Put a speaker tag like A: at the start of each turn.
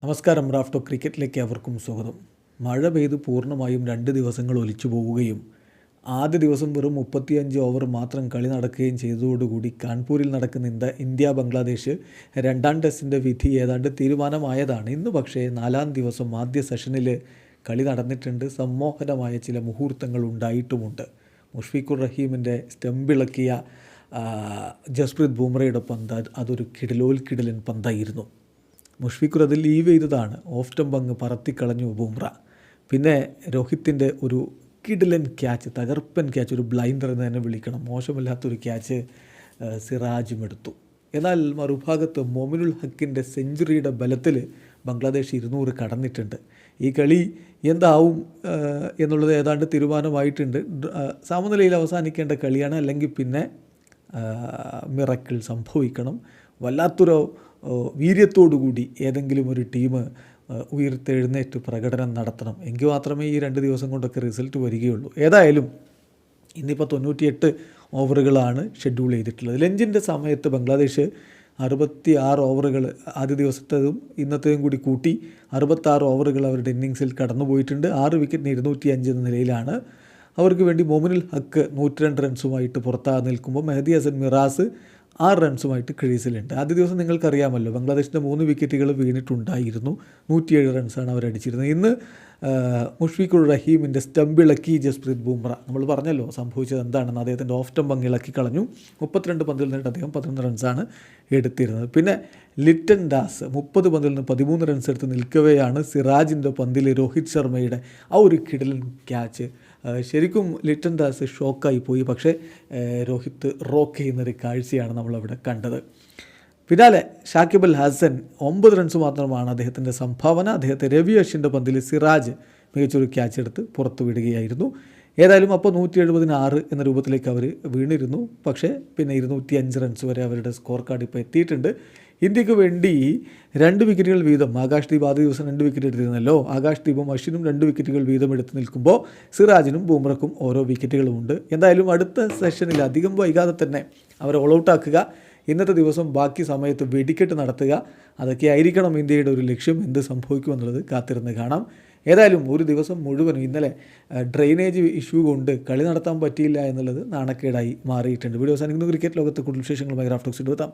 A: നമസ്കാരം. റാഫ്റ്റോ ക്രിക്കറ്റിലേക്ക് അവർക്കും സ്വാഗതം. മഴ പെയ്ത് പൂർണ്ണമായും 2 ദിവസങ്ങൾ ഒലിച്ചു പോവുകയും ആദ്യ ദിവസം വെറും 35 ഓവർ മാത്രം കളി നടക്കുകയും ചെയ്തതോടുകൂടി കാൺപൂരിൽ നടക്കുന്ന ഇന്ത്യ ബംഗ്ലാദേശ് രണ്ടാം ടെസ്റ്റിൻ്റെ വിധി ഏതാണ്ട് തീരുമാനമായതാണ്. ഇന്ന് പക്ഷേ 4-ാം ദിവസം ആദ്യ സെഷനിൽ കളി നടന്നിട്ടുണ്ട്. സമ്മോഹനമായ ചില മുഹൂർത്തങ്ങൾ ഉണ്ടായിട്ടുമുണ്ട്. മുഷ്ഫീഖുർ റഹീമിൻ്റെ സ്റ്റമ്പിളക്കിയ ജസ്പ്രീത് ബുംറയുടെ പന്ത് അതൊരു കിടിലൻ പന്തായിരുന്നു. മുഷ്ഫീഖുർ അത് ലീവ് ചെയ്തതാണ്. ഓഫ് സ്റ്റംപ് അങ്ങ് പറത്തിക്കളഞ്ഞു ബുംറ. പിന്നെ രോഹിത്തിൻ്റെ ഒരു കിടിലൻ ക്യാച്ച്, തകർപ്പൻ ക്യാച്ച്, ഒരു ബ്ലൈൻഡർ എന്ന് തന്നെ വിളിക്കണം, മോശമില്ലാത്തൊരു ക്യാച്ച് സിറാജും എടുത്തു. എന്നാൽ മറുഭാഗത്ത് മൊമിനുൽ ഹക്കിൻ്റെ സെഞ്ചുറിയുടെ ബലത്തിൽ ബംഗ്ലാദേശ് 200 കടന്നിട്ടുണ്ട്. ഈ കളി എന്താവും എന്നുള്ളത് ഏതാണ്ട് തീരുമാനമായിട്ടുണ്ട്. സമനിലയിൽ അവസാനിക്കേണ്ട കളിയാണ്. അല്ലെങ്കിൽ പിന്നെ മിറക്കിൾ സംഭവിക്കണം. വല്ലാത്തൊരു വീര്യത്തോടുകൂടി ഏതെങ്കിലും ഒരു ടീം ഉയർത്തെഴുന്നേറ്റ് പ്രകടനം നടത്തണം. എങ്കിൽ മാത്രമേ ഈ 2 ദിവസം കൊണ്ടൊക്കെ റിസൾട്ട് വരികയുള്ളൂ. ഏതായാലും ഇന്നിപ്പോൾ 98 ഓവറുകളാണ് ഷെഡ്യൂൾ ചെയ്തിട്ടുള്ളത്. ലഞ്ചിൻ്റെ സമയത്ത് ബംഗ്ലാദേശ് 66 ഓവറുകൾ ആദ്യ ദിവസത്തേതും ഇന്നത്തേതും കൂടി കൂട്ടി 66 ഓവറുകൾ അവരുടെ ഇന്നിങ്സിൽ കടന്നുപോയിട്ടുണ്ട്. 6 വിക്കറ്റിന് 205 എന്ന നിലയിലാണ്. അവർക്ക് വേണ്ടി മൊമിനുൽ ഹക്ക് 102 റൺസുമായിട്ട് പുറത്താകെ നിൽക്കുമ്പോൾ മെഹദി ഹസൻ മിറാസ് 6 റൺസുമായിട്ട് ക്രീസിലുണ്ട്. ആദ്യ ദിവസം നിങ്ങൾക്കറിയാമല്ലോ, ബംഗ്ലാദേശിൻ്റെ 3 വിക്കറ്റുകൾ വീണിട്ടുണ്ടായിരുന്നു. 107 റൺസാണ് അവരടിച്ചിരുന്നത്. ഇന്ന് മുഷ്ഫീഖുർ റഹീമിൻ്റെ സ്റ്റമ്പിളക്കി ജസ്പ്രീത് ബുംറ. നമ്മൾ പറഞ്ഞല്ലോ സംഭവിച്ചത് എന്താണെന്ന്. അദ്ദേഹത്തിൻ്റെ ഓഫ് സ്റ്റംപ് അങ്ങ് ഇളക്കി കളഞ്ഞു. 32 പന്തിൽ നിന്നിട്ട് അദ്ദേഹം 11 റൺസാണ് എടുത്തിരുന്നത്. പിന്നെ ലിറ്റൻ ദാസ് 30 പന്തിൽ നിന്ന് 13 റൺസ് എടുത്ത് നിൽക്കവെയാണ് സിറാജിൻ്റെ പന്തിൽ രോഹിത് ശർമ്മയുടെ ആ ഒരു കിടിലൻ ക്യാച്ച്. ശരിക്കും ലിറ്റൻ ദാസ് ഷോക്കായി പോയി. പക്ഷേ രോഹിത് റോക്ക് ചെയ്യുന്നൊരു കാഴ്ചയാണ് നമ്മളവിടെ കണ്ടത്. പിന്നാലെ ഷാക്കിബ് അൽ ഹസൻ 9 റൺസ് മാത്രമാണ് അദ്ദേഹത്തിൻ്റെ സംഭാവന. അദ്ദേഹത്തെ രവി അശ്വിൻ്റെ പന്തിൽ സിറാജ് മികച്ചൊരു ക്യാച്ച് എടുത്ത് പുറത്തു വിടുകയായിരുന്നു. ഏതായാലും അപ്പോൾ 176 എന്ന രൂപത്തിലേക്ക് അവർ വീണിരുന്നു. പക്ഷേ പിന്നെ 205 റൺസ് വരെ അവരുടെ സ്കോർ കാർഡ് ഇപ്പോൾ എത്തിയിട്ടുണ്ട്. ഇന്ത്യക്ക് വേണ്ടി 2 വിക്കറ്റുകൾ വീതം ആകാശ്ദീപ് ആദ്യ ദിവസം 2 വിക്കറ്റ് എടുത്തിരുന്നല്ലോ. ആകാശ്ദീപും അശ്വിനും 2 വിക്കറ്റുകൾ വീതം എടുത്ത് നിൽക്കുമ്പോൾ സിറാജിനും ബുംറക്കും ഓരോ വിക്കറ്റുകളുമുണ്ട്. എന്തായാലും അടുത്ത സെഷനിൽ അധികം വൈകാതെ തന്നെ അവരെ ഓൾ ഔട്ടാക്കുക. ഇന്നത്തെ ദിവസം ബാക്കി സമയത്ത് വെടിക്കെട്ട് നടത്തുക. അതൊക്കെ ആയിരിക്കണം ഇന്ത്യയുടെ ഒരു ലക്ഷ്യം. എന്ത് സംഭവിക്കുമെന്നുള്ളത് കാത്തിരുന്ന് കാണാം. ഏതായാലും ഒരു ദിവസം മുഴുവനും ഇന്നലെ ഡ്രെയിനേജ് ഇഷ്യൂ കൊണ്ട് കളി നടത്താൻ പറ്റിയില്ല എന്നുള്ളത് നാണക്കേടായി മാറിയിട്ടുണ്ട്. വീഡിയോ അവസാനിക്കുന്നു. ക്രിക്കറ്റ് ലോകത്ത് കൂടുതൽ വിശേഷങ്ങളുമായി റാഫ്റ്റോക്സിൽ എത്താം.